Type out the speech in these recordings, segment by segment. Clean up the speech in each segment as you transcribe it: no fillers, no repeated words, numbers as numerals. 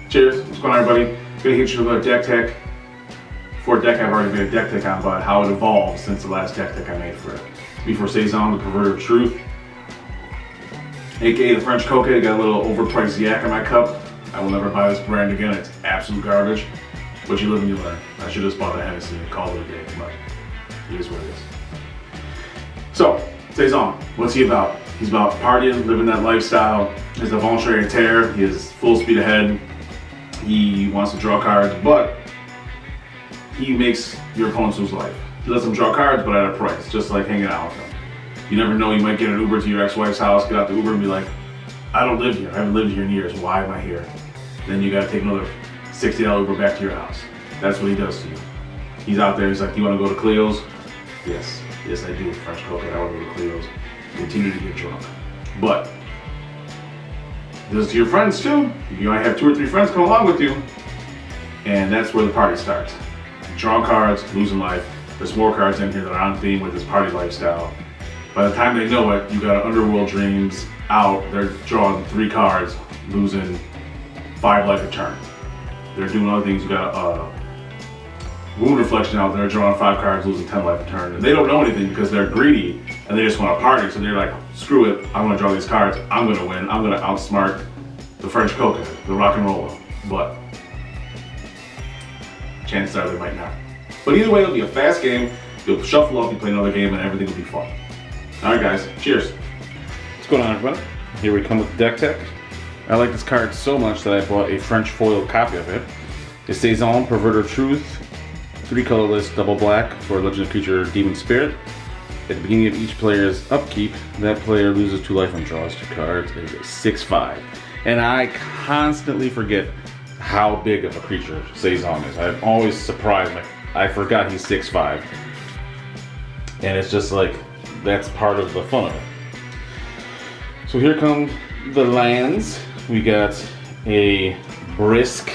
Cheers, what's going on everybody? Gonna hit you with a deck tech. For a deck I've already made a deck tech on, but how it evolved since the last deck tech I made for it. Before Seizan, the Perverter of Truth. AKA the French Coca, got a little overpriced yak in my cup. I will never buy this brand again, it's absolute garbage. But you live and you learn. I should have just bought the Hennessy and called it a day, but it is what it is. So, Seizan, what's he about? He's about partying, living that lifestyle. He's a ventre à terre, he is full speed ahead. He wants to draw cards, but he makes your opponents lose life. He lets them draw cards, but at a price, just like hanging out with them. You never know, you might get an Uber to your ex-wife's house, get out the Uber and be like, I don't live here, I haven't lived here in years, why am I here? Then you gotta take another $60 Uber back to your house. That's what he does to you. He's out there, he's like, you wanna go to Cleo's? Yes, yes I do, French Coca, I wanna go to Cleo's. Continue to get drunk. But, this is to your friends too. You might have 2 or 3 friends come along with you. And that's where the party starts. Draw cards, losing life. There's more cards in here that are on theme with this party lifestyle. By the time they know it, you got Underworld Dreams out. They're drawing 3 cards, losing 5 life a turn. They're doing other things. You got Wound Reflection out there, drawing 5 cards, losing 10 life a turn. And they don't know anything because they're greedy and they just want to party. So they're like, screw it, I'm gonna draw these cards, I'm gonna win, I'm gonna outsmart the French Coca, the rock and roller. But chances are they might not. But either way, it'll be a fast game. You'll shuffle up, you play another game, and everything will be fun. All right, guys, cheers. What's going on, everybody? Here we come with the deck tech. I like this card so much that I bought a French foil copy of it. It's Seizan, Perverter of Truth, 3 colorless, double black for legendary creature Demon Spirit. At the beginning of each player's upkeep, that player loses 2 life and draws 2 cards. It is a 6/5. And I constantly forget how big of a creature Seizan is. I'm always surprised, like, I forgot he's 6/5. And it's just like, that's part of the fun of it. So here come the lands. We got a brisk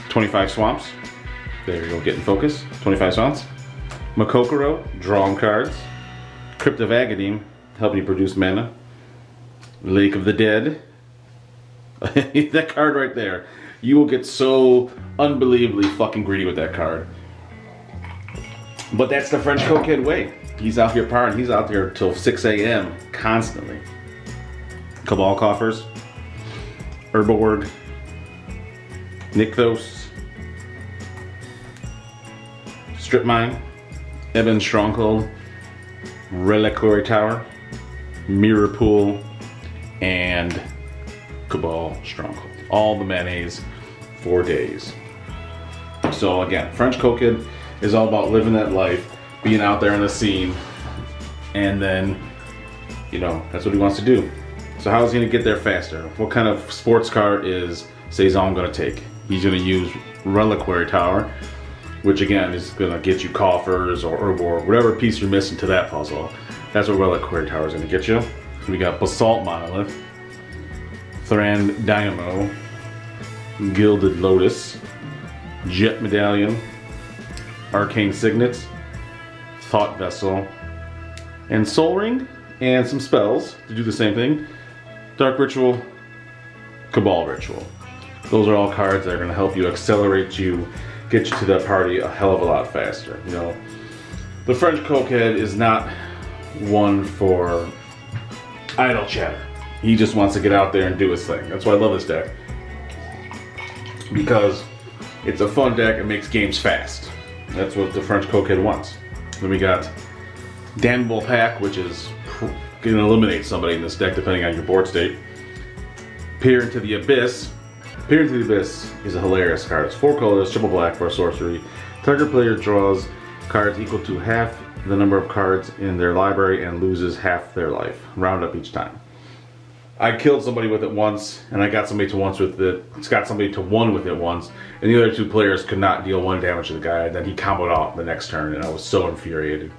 25 swamps. There you go, get in focus. 25 swamps. Makokoro, draw cards. Crypt of Agadim, helping you produce mana. Lake of the Dead. That card right there. You will get so unbelievably fucking greedy with that card. But that's the French Cokehead way. He's out here partying. He's out there till 6 a.m. constantly. Cabal Coffers. Herborg. Nykthos. Strip Mine. Ebon Stronghold. Reliquary Tower. Mirror Pool. And Cabal Stronghold. All the mayonnaise, 4 days. So again, French Cokehead is all about living that life, being out there in the scene, and then, you know, that's what he wants to do. So how is he gonna get there faster? What kind of sports card is Seizan gonna take? He's gonna use Reliquary Tower, which again is gonna get you coffers or herb or whatever piece you're missing to that puzzle. That's what Reliquary Tower is gonna get you. We got Basalt Monolith, Thran Dynamo, Gilded Lotus, Jet Medallion, Arcane Signets, Thought Vessel, and Soul Ring, and some spells to do the same thing. Dark Ritual, Cabal Ritual. Those are all cards that are going to help you, accelerate you, get you to that party a hell of a lot faster. You know, the French Cokehead is not one for idle chatter. He just wants to get out there and do his thing. That's why I love this deck. Because it's a fun deck, it makes games fast. That's what the French Cokehead wants. Then we got Damnable Pack, which is going to eliminate somebody in this deck depending on your board state. Peer into the Abyss. Peer into the Abyss is a hilarious card. It's 4 colors, triple black for a sorcery. Target player draws cards equal to half the number of cards in their library and loses half their life. Round up each time. I killed somebody with it once, and I got somebody to once with it. It's got somebody to 1 with it once, and the other 2 players could not deal 1 damage to the guy. And then he comboed out the next turn, and I was so infuriated.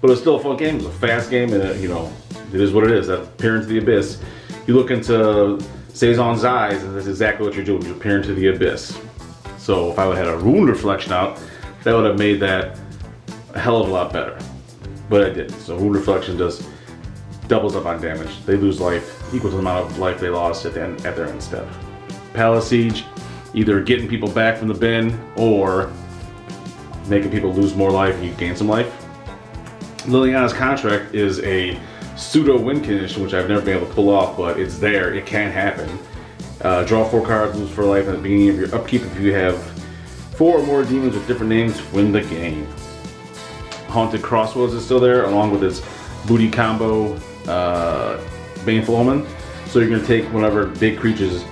But it was still a fun game. It was a fast game, and it, you know, it is what it is. That's Peer into the Abyss. You look into Seizan's eyes, and that's exactly what you're doing. You're peering into the abyss. So if I would have had a Wound Reflection out, that would have made that a hell of a lot better. but I didn't. So Wound Reflection just doubles up on damage. They lose life equal to the amount of life they lost at their end step. Palace Siege, either getting people back from the bin or making people lose more life and you gain some life. Liliana's Contract is a pseudo win condition, which I've never been able to pull off, but it's there. It can happen. Draw 4 cards, lose 4 life at the beginning of your upkeep. If you have 4 or more demons with different names, win the game. Haunted Crossroads is still there, along with its booty combo, Baneful Omen. So you're going to take whatever big creatures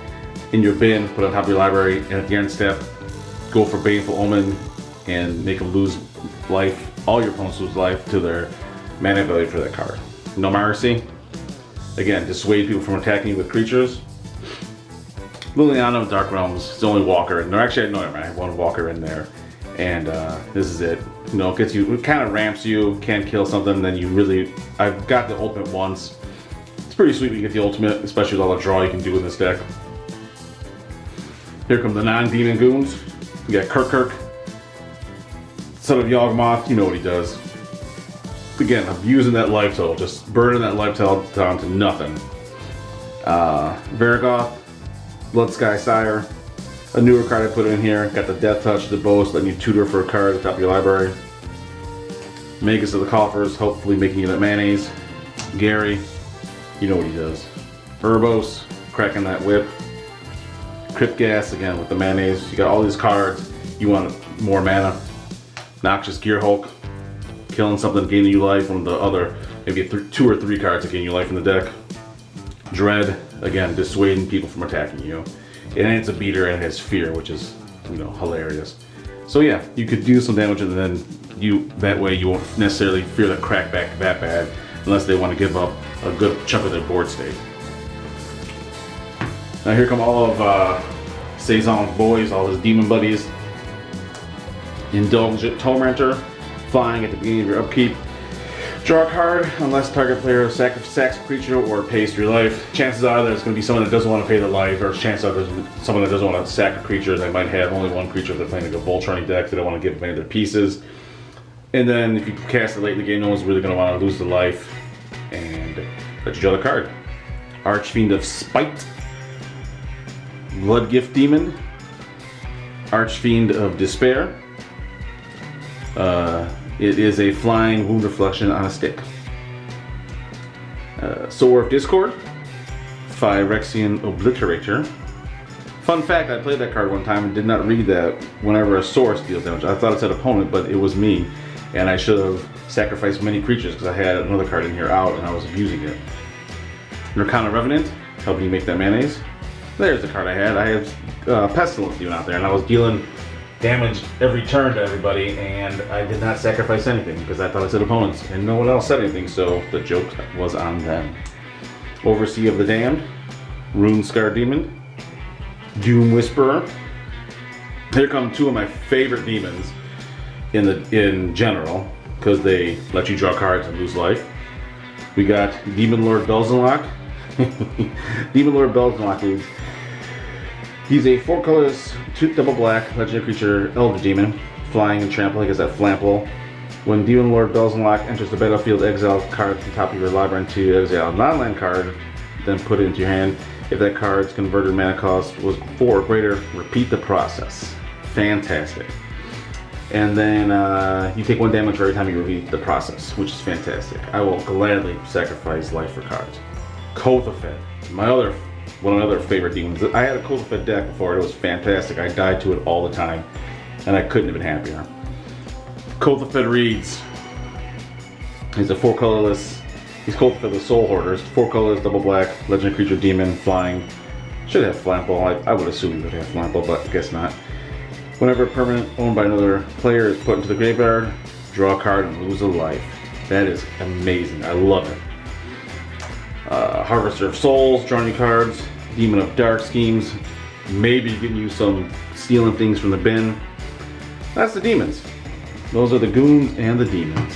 in your bin, put on top of your library, and at the end step, go for Baneful Omen and make them lose life. All your opponents lose life to their mana value for that card. No Mercy. Again, dissuade people from attacking you with creatures. Liliana of Dark Realms is the only walker, and actually no, I have one walker in there, and this is it. You know, it gets you, it kind of ramps you, can't kill something, then you really, I've got the ultimate once. It's pretty sweet when you get the ultimate, especially with all the draw you can do in this deck. Here come the non-demon goons. We got Kirk, son of Yawgmoth, you know what he does. Again, abusing that life total, just burning that life total down to nothing. Vargoth, Blood Sky Sire, a newer card I put in here. Got the Death Touch, the Boast, letting you tutor for a card at the top of your library. Magus of the Coffers, hopefully making you that mayonnaise. Gary, you know what he does. Urbos, cracking that whip. Crypt Gas, again with the mayonnaise. You got all these cards, you want more mana. Noxious Gear Hulk, killing something, gaining you life from the other, maybe 2 or 3 cards that gain you life in the deck. Dread, again, dissuading people from attacking you. And it's a beater and it has fear, which is, you know, hilarious. So yeah, you could do some damage and then that way you won't necessarily fear the crackback that bad unless they want to give up a good chunk of their board state. Now here come all of Seizan's boys, all his demon buddies. Indulgent Tormentor, flying at the beginning of your upkeep. Draw a card unless target player sacks a creature or pays 3 life. Chances are there's going to be someone that doesn't want to pay the life, or chances are there's someone that doesn't want to sack a creature. They might have only 1 creature if they're playing like a Voltron deck. They don't want to give any of their pieces. And then if you cast it late in the game, no one's really going to want to lose the life and let you draw the card. Archfiend of Spite, Bloodgift Demon, Archfiend of Despair. It is a flying Wound Reflection on a stick. Sower of Discord, Phyrexian Obliterator. Fun fact, I played that card one time and did not read that whenever a source deals damage. I thought it said opponent, but it was me. And I should have sacrificed many creatures because I had another card in here out and I was abusing it. Nirkana Revenant, helping you make that mayonnaise. There's the card I had. I had Pestilence Demon out there and I was dealing damage every turn to everybody, and I did not sacrifice anything because I thought I said opponents, and no one else said anything, so the joke was on them. Overseer of the Damned, Runescar Demon, Doom Whisperer. Here come 2 of my favorite demons in general, because they let you draw cards and lose life. We got Demon Lord Belzenlock. Demon Lord Belzenlock, he's a 4 colors, 2 double black, legendary creature, Elder Demon, flying and trampling as that Flample. When Demon Lord Belzenlock enters the battlefield, exile a card from the top of your library into exile a non-land card, then put it into your hand. If that card's converted mana cost was 4 or greater, repeat the process. Fantastic. And then you take 1 damage every time you repeat the process, which is fantastic. I will gladly sacrifice life for cards. Kothafed, one of my other favorite demons. I had a Kothafed deck before, it was fantastic. I died to it all the time, and I couldn't have been happier. Kothafed reads, he's a 4 colorless, he's Kothafed with Soul Hoarders, 4 colors, double black, legendary creature, demon, flying. Should have Flample, I would assume he would have Flample, but I guess not. Whenever a permanent owned by another player is put into the graveyard, draw a card and lose a life. That is amazing, I love it. Harvester of Souls, drawing you cards. Demon of Dark Schemes, maybe getting you some stealing things from the bin. That's the demons. Those are the goons and the demons.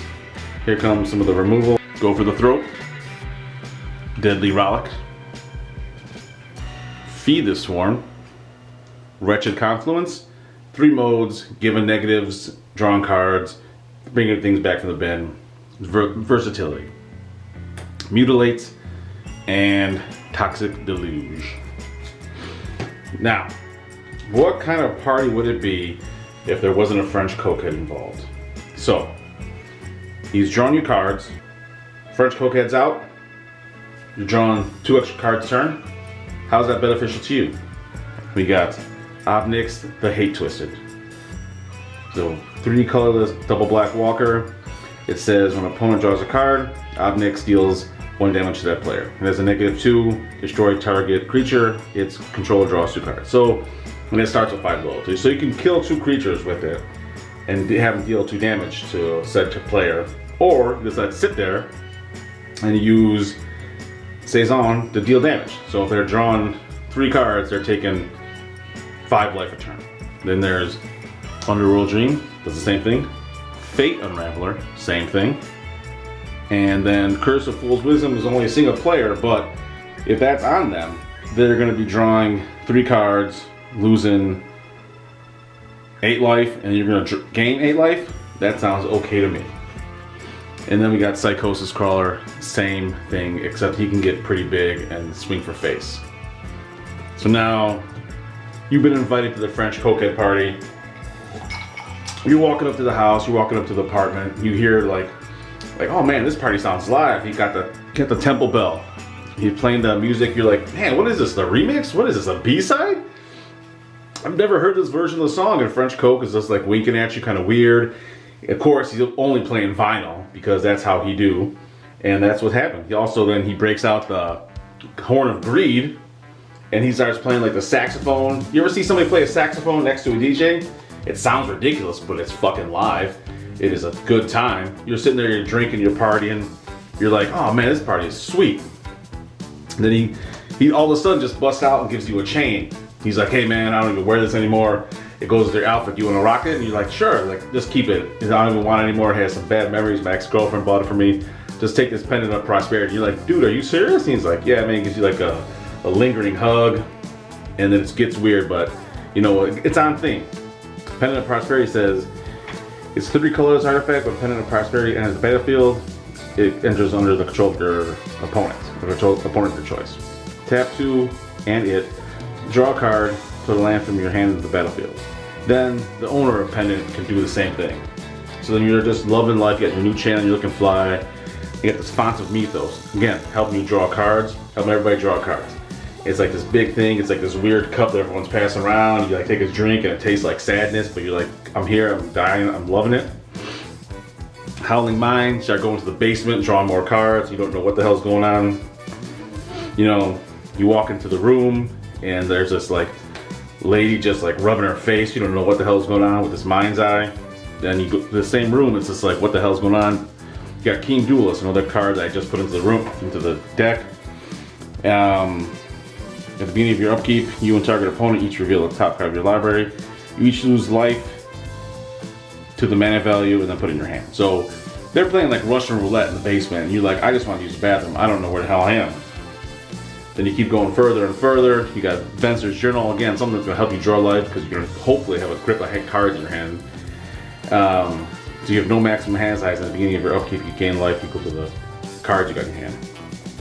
Here comes some of the removal. Go for the Throat, Deadly Rollick, Feed the Swarm, Wretched Confluence. 3 modes, given negatives, drawing cards, bringing things back from the bin. versatility. Mutilates and Toxic Deluge. Now, what kind of party would it be if there wasn't a French cokehead involved? So, he's drawing you cards. French cokehead's out. You're drawing 2 extra cards a turn. How's that beneficial to you? We got Obnix, the Hate Twisted. So 3 colorless double black walker. It says when an opponent draws a card, Obnix deals 1 damage to that player. It has a -2, destroy target creature, its controller draws 2 cards. So when it starts with 5 loyalty. So you can kill 2 creatures with it and have them deal 2 damage to said player. Or just let it sit there and use Seizan to deal damage. So if they're drawing 3 cards, they're taking 5 life a turn. Then there's Underworld Dream, does the same thing. Fate Unraveler, same thing. And then Curse of Fool's Wisdom is only a single player, but if that's on them, they're going to be drawing 3 cards, losing 8 life, and you're going to gain 8 life. That sounds okay to me. And then we got Psychosis Crawler, same thing, except he can get pretty big and swing for face. So now, you've been invited to the French cokehead party. You're walking up to the house, you're walking up to the apartment, you hear like, oh man, this party sounds live. You got the temple bell. He's playing the music, you're like, man, what is this, the remix? What is this, a B-side? I've never heard this version of the song, and French Coke is just like winking at you, kind of weird. Of course, he's only playing vinyl because that's how he do, and that's what happened. He also he breaks out the Horn of Greed, and he starts playing like the saxophone. You ever see somebody play a saxophone next to a DJ? It sounds ridiculous, but it's fucking live. It is a good time. You're sitting there, you're drinking, you're partying. You're like, oh man, this party is sweet. And then he all of a sudden just busts out and gives you a chain. He's like, hey man, I don't even wear this anymore. It goes with their outfit. You want to rock it? And you're like, sure, like just keep it. I don't even want it anymore. It has some bad memories. My ex-girlfriend bought it for me. Just take this pendant of prosperity. You're like, dude, are you serious? And he's like, yeah, man. He gives you like a lingering hug, and then it gets weird, but you know, it's on theme. Pendant of prosperity says it's 3 colors artifact with pendant of prosperity enters the battlefield. It enters under the control of your opponent, opponent of your choice. Tap 2 and it. Draw a card. Put a land from your hand into the battlefield. Then the owner of Pendant can do the same thing. So then you're just loving life, you got your new channel, you're looking fly. You got this font of mythos. Again, helping you draw cards, helping everybody draw cards. It's like this big thing, it's like this weird cup that everyone's passing around. You like take a drink and it tastes like sadness, but you're like, I'm here, I'm dying, I'm loving it. Howling Mind, start going to the basement, drawing more cards, you don't know what the hell's going on. You know, you walk into the room and there's this like lady just like rubbing her face. You don't know what the hell's going on with this mind's eye. Then you go to the same room, it's just like, what the hell's going on? You got Keen Duelist, another card that I just put into the room, into the deck. At the beginning of your upkeep, you and target opponent each reveal the top card of your library. You each lose life to the mana value and then put it in your hand. So they're playing like Russian roulette in the basement, and you're like, I just want to use the bathroom. I don't know where the hell I am. Then you keep going further and further. You got Venser's Journal, again, something that's going to help you draw life because you're going to hopefully have a grip of cards in your hand. So you have no maximum hand size. At the beginning of your upkeep, you gain life equal to the cards you got in your hand.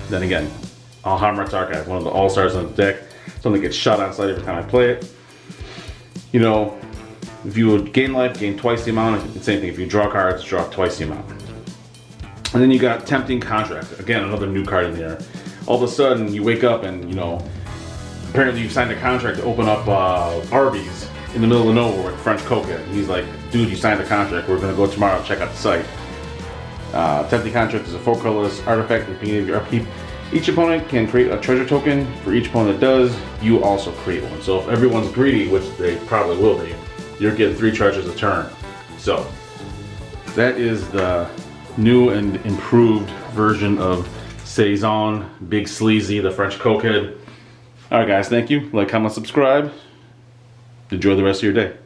Then again, Hamrat's Archive, one of the all-stars on the deck. Something gets shot on sight every time I play it. You know, if you would gain life, gain twice the amount. Same thing, if you draw cards, draw twice the amount. And then you got Tempting Contract. Again, another new card in there. All of a sudden, you wake up and, you know, apparently you've signed a contract to open up Arby's in the middle of nowhere with French Cokehead. And he's like, dude, you signed the contract. We're going to go tomorrow and check out the site. Tempting Contract is a 4 colorless artifact at the beginning of your upkeep. Each opponent can create a treasure token. For each opponent that does, you also create one. So if everyone's greedy, which they probably will be, you're getting 3 treasures a turn. So that is the new and improved version of Seizan, Big Sleazy, the French Cokehead. Alright guys, thank you. Like, comment, subscribe. Enjoy the rest of your day.